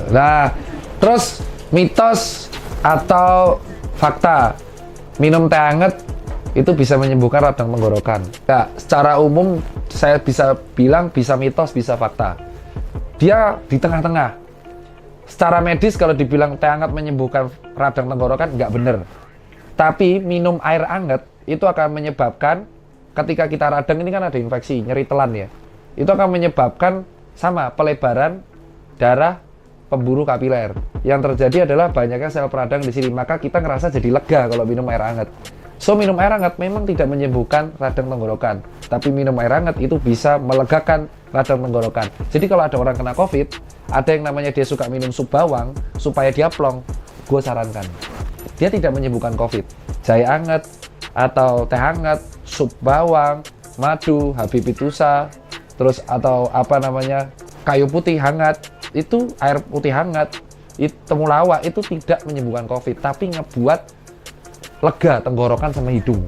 Nah, terus mitos atau fakta, minum teh hangat itu bisa menyembuhkan radang tenggorokan. Ya, secara umum saya bisa bilang bisa mitos, bisa fakta. Dia di tengah-tengah. Secara medis kalau dibilang teh hangat menyembuhkan radang tenggorokan, nggak bener. Tapi minum air hangat itu akan menyebabkan ketika kita radang ini kan ada infeksi, nyeri telan ya. Itu akan menyebabkan sama pelebaran darah pembuluh kapiler. Yang terjadi adalah banyaknya sel peradang di sini. Maka kita ngerasa jadi lega kalau minum air hangat. So, minum air hangat memang tidak menyembuhkan radang tenggorokan. Tapi minum air hangat itu bisa melegakan radang tenggorokan. Jadi kalau ada orang kena COVID, ada yang namanya dia suka minum sup bawang supaya dia plong, gue sarankan. Dia tidak menyembuhkan COVID. Jahe hangat atau teh hangat, sup bawang, madu, habibitusa, terus atau apa namanya kayu putih hangat, itu air putih hangat, itu temulawak itu tidak menyembuhkan COVID, tapi ngebuat lega tenggorokan sama hidung.